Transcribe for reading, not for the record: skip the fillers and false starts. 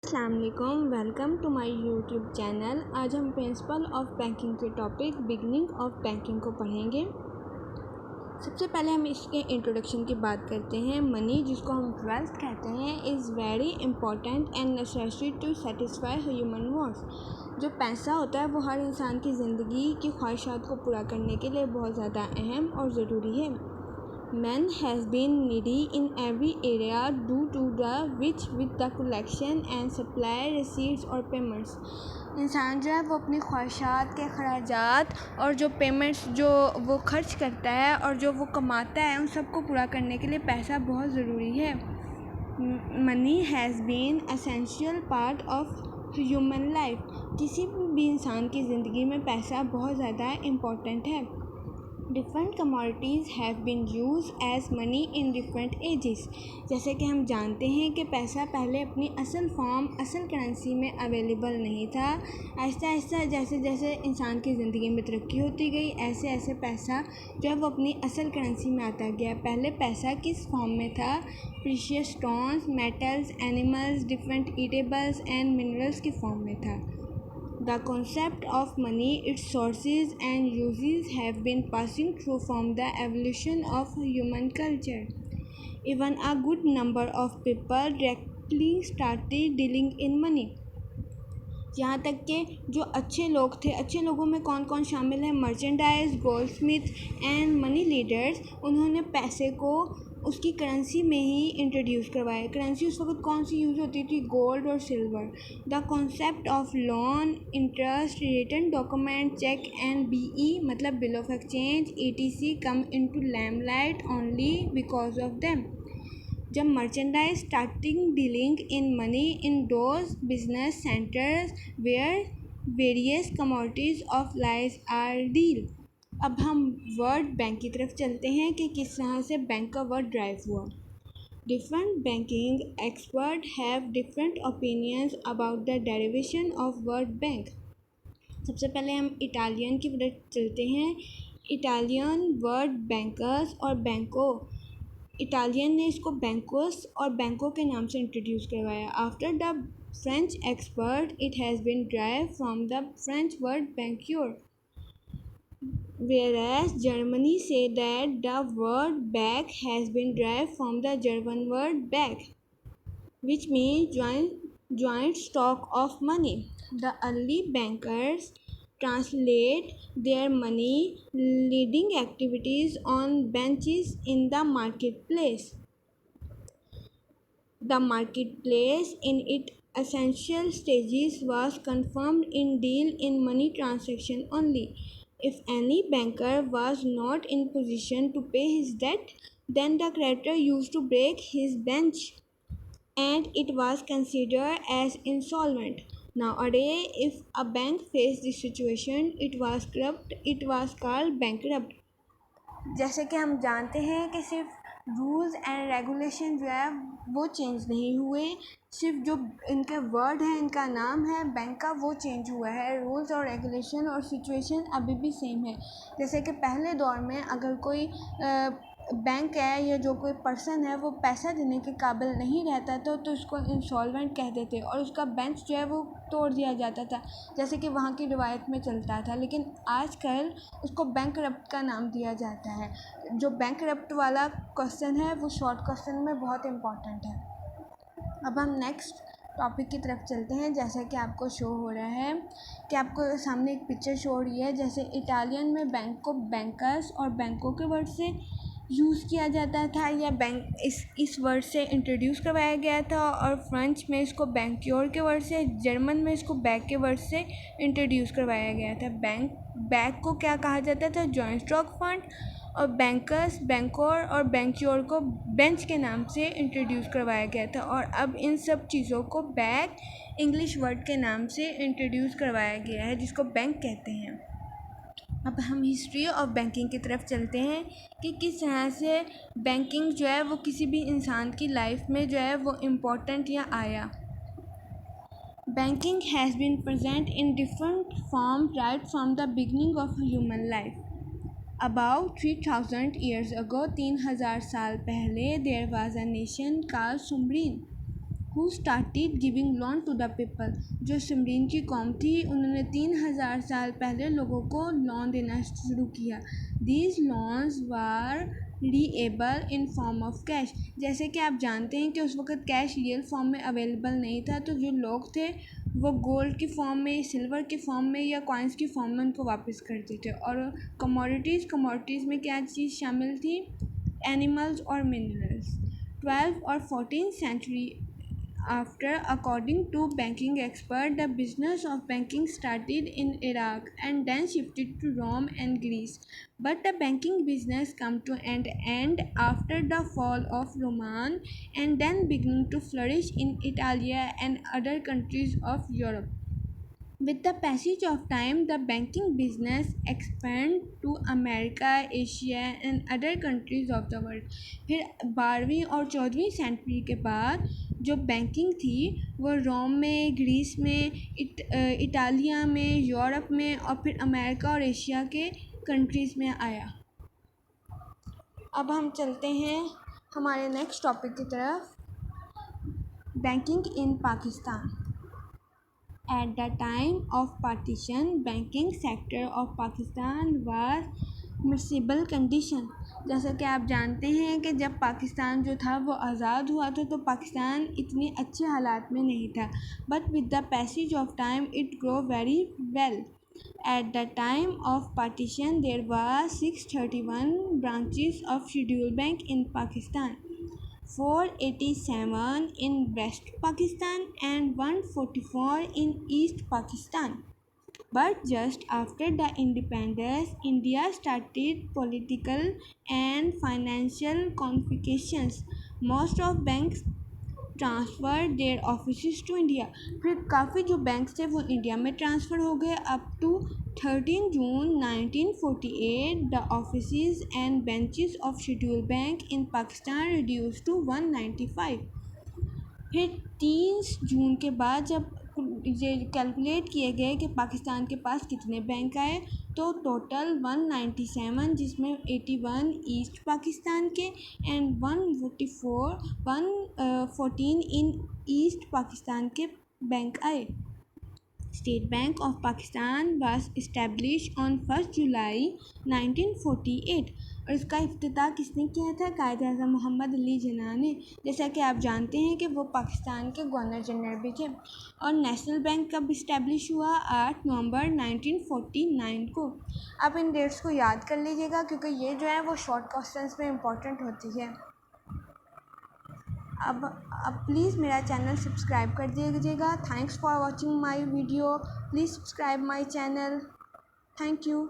अस्सलाम वालेकुम, welcome to my YouTube channel. आज हम प्रिंसिपल ऑफ बैंकिंग के टॉपिक बिगनिंग ऑफ बैंकिंग को पढ़ेंगे। सबसे पहले हम इसके इंट्रोडक्शन की बात करते हैं। मनी, जिसको हम वेल्थ कहते हैं, is very important and necessary to satisfy human wants. जो पैसा होता है वो हर इंसान की ज़िंदगी की ख्वाहिशात को पूरा करने के लिए बहुत ज़्यादा अहम और ज़रूरी है। Man has been needy in every area due to the which with the collection and supply receipts और payments। इंसान जो है वो अपनी ख्वाहिशात के खराजात और जो पेमेंट्स जो वो खर्च करता है और जो वो कमाता है उन सबको पूरा करने के लिए पैसा बहुत ज़रूरी है। Money has been essential part of human life. किसी भी इंसान की ज़िंदगी में पैसा बहुत ज़्यादा इम्पोर्टेंट है। Different commodities have been use as money in different ages. जैसे कि हम जानते हैं कि पैसा पहले अपनी असल फॉर्म, असल करेंसी में अवेलेबल नहीं था। आहिस्ता आहिस्ता जैसे जैसे इंसान की ज़िंदगी में तरक्की होती गई, ऐसे ऐसे पैसा जो है वो अपनी असल करेंसी में आता गया। पहले पैसा किस फॉर्म में था? Precious stones, metals, animals, different eatables and minerals की फॉर्म में था। The concept of money, its sources and uses have been passing through from the evolution of human culture. Even a good number of people directly started dealing in money. यहाँ तक कि जो अच्छे लोग थे, अच्छे लोगों में कौन कौन शामिल है? Merchandise, Goldsmith and money leaders. उन्होंने पैसे को उसकी करेंसी में ही इंट्रोड्यूस करवाया। करेंसी उस वक्त कौन सी यूज़ होती थी? गोल्ड और silver. The concept of loan, interest, return document, cheque and BE मतलब bill of exchange ETC come into limelight only because of them. जब merchandise starting dealing in money in those business centres where various commodities of life are deal. अब हम word bank की तरफ चलते हैं कि किस तरह से बैंक का वर्ड ड्राइव हुआ। Different banking expert have different opinions about the derivation of word bank. सबसे पहले हम इटालियन की तरफ चलते हैं। इटालियन वर्ड बैंकर्स और बैंको, इटालियन ने इसको बैंकोस और बैंकों के नाम से इंट्रोड्यूस करवाया। After the French expert it has been drive from the French word बैंक्योर, whereas Germany say that the word back has been derived from the German word back, which means joint stock of money. The early bankers translate their money leading activities on benches in the marketplace. The marketplace in its essential stages was confirmed in deal in money transaction only. If any banker was not in position to pay his debt, then the creditor used to break his bench and it was considered as insolvent. Nowadays, if a bank faced this situation, it was corrupt, it was called bankrupt. जैसे कि हम जानते हैं कि सिर्फ rules and regulation जो है वो चेंज नहीं हुए, सिर्फ जो इनके वर्ड है, इनका नाम है बैंक का, वो चेंज हुआ है। रूल्स और रेगुलेशन और सिचुएशन अभी भी सेम है। जैसे कि पहले दौर में अगर कोई बैंक है या जो कोई पर्सन है वो पैसा देने के काबिल नहीं रहता था तो उसको इंसॉल्वेंट कह देते और उसका बेंच जो है वो तोड़ दिया जाता था, जैसे कि वहाँ की रिवायत में चलता था। लेकिन आजकल उसको बैंकरप्ट का नाम दिया जाता है। जो बैंकरप्ट वाला क्वेश्चन है वो शॉर्ट क्वेश्चन में बहुत इम्पॉर्टेंट है। अब हम नेक्स्ट टॉपिक की तरफ चलते हैं। जैसा कि आपको शो हो रहा है कि आपको सामने एक पिक्चर शो हो रही है। जैसे इटालियन में बैंक को बैंकर्स और बैंकों के वर्ड से यूज़ किया जाता था या बैंक इस वर्ड से इंट्रोड्यूस करवाया गया था, और फ्रेंच में इसको बैंक्योर के वर्ड से, जर्मन में इसको बैक के वर्ड से इंट्रोड्यूस करवाया गया था। बैक को क्या कहा जाता था? Joint stock fund. और बैंकर्स, बैंकोर और बैंक्योर को बेंच के नाम से इंट्रोड्यूस करवाया गया था, और अब इन सब चीज़ों को बैक इंग्लिश वर्ड के नाम से इंट्रोड्यूस करवाया गया है जिसको बैंक कहते हैं। अब हम हिस्ट्री ऑफ बैंकिंग की तरफ चलते हैं कि किस तरह से बैंकिंग जो है वो किसी भी इंसान की लाइफ में जो है वो इम्पोर्टेंट या आया। Banking has been present in different form right from the beginning of human life. About 3000 years ago, 3000 साल पहले, there was a nation called Sumerian. Who started giving loan to the people. जो Sumerian की कौम थी उन्होंने 3000 साल पहले लोगों को लोन देना शुरू किया। These loans were available in form of cash. जैसे कि आप जानते हैं कि उस वक़्त कैश रियल फॉर्म में अवेलेबल नहीं था, तो जो लोग थे वो गोल्ड की फॉर्म में, सिल्वर की फॉर्म में या कॉइन्स की फॉर्म में उनको वापस करते थे। और कमोडिटीज़ में क्या चीज़ शामिल थी? एनिमल्स और मिनरल्स। 12 और 14th century after, according to banking expert, the business of banking started in Iraq and then shifted to Rome and Greece. But the banking business come to an end after the fall of Roman and then began to flourish in Italy and other countries of Europe. With the passage of time, the banking business expanded to America, Asia and other countries of the world. फिर 12वीं और 14वीं century के बाद जो banking थी वो रोम में, Greece में, इटालिया में, यूरोप में और फिर अमेरिका और एशिया के कंट्रीज़ में आया। अब हम चलते हैं हमारे नेक्स्ट टॉपिक की तरफ, banking in Pakistan. At the time of partition, banking sector of Pakistan was miscible condition. जैसा कि आप जानते हैं कि जब पाकिस्तान जो था वो आज़ाद हुआ था तो पाकिस्तान इतने अच्छे हालात में नहीं था। But with the passage of time it grow very well. At the time of partition, there were 631 branches of scheduled bank in Pakistan, 487 in West Pakistan and 144 in East Pakistan. But just after the independence, India started political and financial complications. Most of banks transferred their offices to India. फिर काफ़ी जो banks थे वो India में transfer हो गए। Up to 13 June 1948, the offices and branches of scheduled bank in Pakistan reduced to 195. फिर 30 जून के बाद जब ये कैलकुलेट किए गए कि पाकिस्तान के पास कितने बैंक आए तो टोटल 197, जिसमें 81 ईस्ट पाकिस्तान के एंड 114 इन ईस्ट पाकिस्तान के बैंक आए। State bank of Pakistan was establish on 1 जुलाई 1948 और इसका इफ्तिताह किसने किया था? कायद-ए-आज़म मोहम्मद अली जिन्ना ने। जैसा कि आप जानते हैं कि वो पाकिस्तान के गवर्नर जनरल भी थे। और नेशनल बैंक कब इस्टेब्लिश हुआ? 8 नवंबर 1949 को। आप इन डेट्स को याद कर लीजिएगा क्योंकि ये जो है वो शॉर्ट क्वेश्चंस में इम्पॉर्टेंट होती है। अब प्लीज़ मेरा चैनल सब्सक्राइब कर दीजिएगा। Thanks for watching my video. Please subscribe my channel. Thank you.